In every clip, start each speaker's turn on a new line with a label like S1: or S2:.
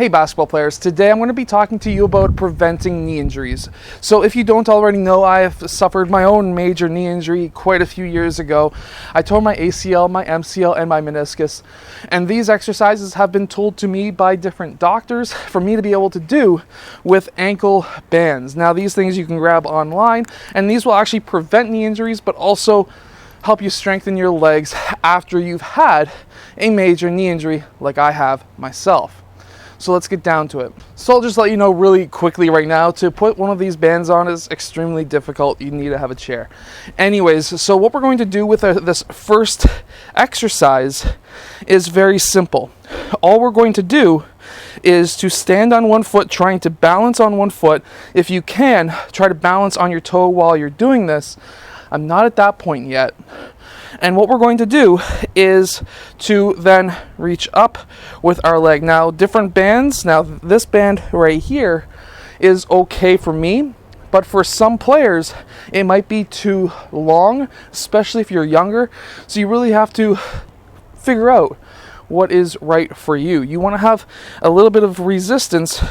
S1: Hey basketball players, today I'm going to be talking to you about preventing knee injuries. So if you don't already know, I have suffered my own major knee injury quite a few years ago. I tore my ACL, my MCL, and my meniscus. And these exercises have been told to me by different doctors for me to be able to do with ankle bands. Now these things you can grab online, and these will actually prevent knee injuries, but also help you strengthen your legs after you've had a major knee injury like I have myself. So let's get down to it. So I'll just let you know really quickly right now, to put one of these bands on is extremely difficult. You need to have a chair. Anyways, so what we're going to do with this first exercise is very simple. All we're going to do is to stand on one foot, trying to balance on one foot. If you can, try to balance on your toe while you're doing this. I'm not at that point yet. And what we're going to do is to then reach up with our leg. Now, different bands. Now, this band right here is okay for me, but for some players, it might be too long, especially if you're younger. So you really have to figure out what is right for you. You want to have a little bit of resistance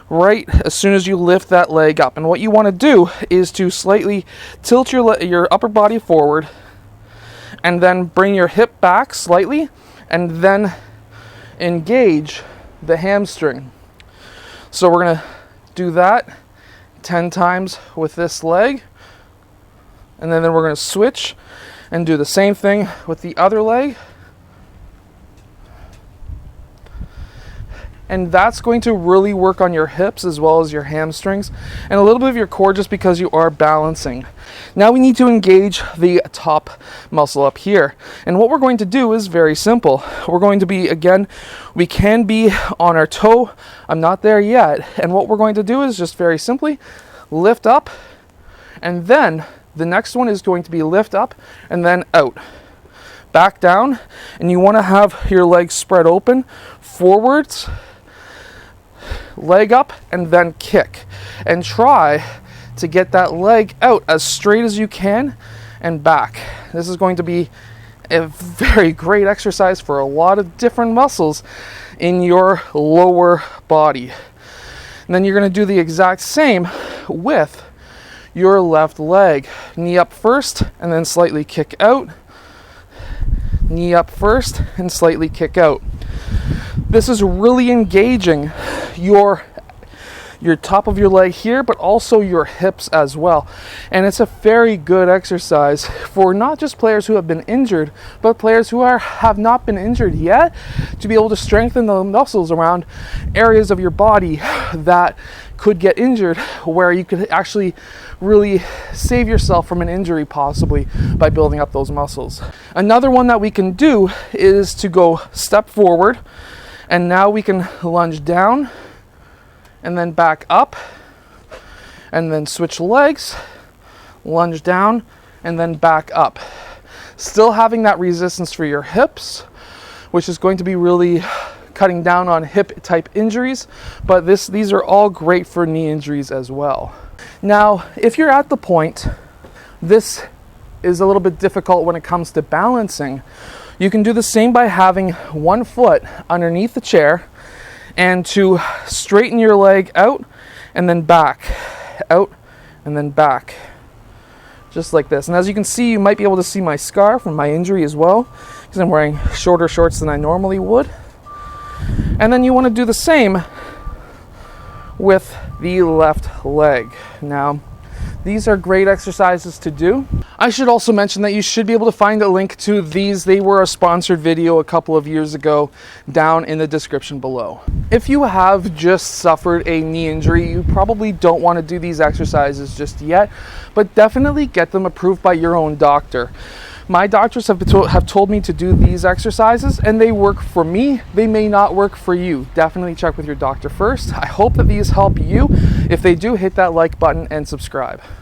S1: right as soon as you lift that leg up. And what you want to do is to slightly tilt your upper body forward, and then bring your hip back slightly, and then engage the hamstring. So we're going to do that 10 times with this leg, and then we're going to switch and do the same thing with the other leg. And that's going to really work on your hips as well as your hamstrings and a little bit of your core, just because you are balancing. Now we need to engage the top muscle up here. And what we're going to do is very simple. We're going to be, again, we can be on our toe. I'm not there yet. And what we're going to do is just very simply lift up, and then the next one is going to be lift up and then out. Back down, and you want to have your legs spread open forwards, leg up, and then kick. And try to get that leg out as straight as you can and back. This is going to be a very great exercise for a lot of different muscles in your lower body. And then you're going to do the exact same with your left leg. Knee up first and then slightly kick out. Knee up first and slightly kick out. This is really engaging your top of your leg here, but also your hips as well. And it's a very good exercise for not just players who have been injured, but players who have not been injured yet, to be able to strengthen the muscles around areas of your body that could get injured, where you could actually really save yourself from an injury possibly by building up those muscles. Another one that we can do is to go step forward, and now we can lunge down and then back up, and then switch legs, lunge down and then back up. Still having that resistance for your hips, which is going to be really cutting down on hip type injuries, but these are all great for knee injuries as well. Now, if you're at the point, this is a little bit difficult when it comes to balancing, you can do the same by having one foot underneath the chair, and to straighten your leg out and then back, out and then back, just like this. And as you can see, you might be able to see my scar from my injury as well, because I'm wearing shorter shorts than I normally would. And then you want to do the same with the left leg. Now, these are great exercises to do. I should also mention that you should be able to find a link to these. They were a sponsored video a couple of years ago down in the description below. If you have just suffered a knee injury, you probably don't want to do these exercises just yet, but definitely get them approved by your own doctor. My doctors have told me to do these exercises, and they work for me. They may not work for you. Definitely check with your doctor first. I hope that these help you. If they do, hit that like button and subscribe.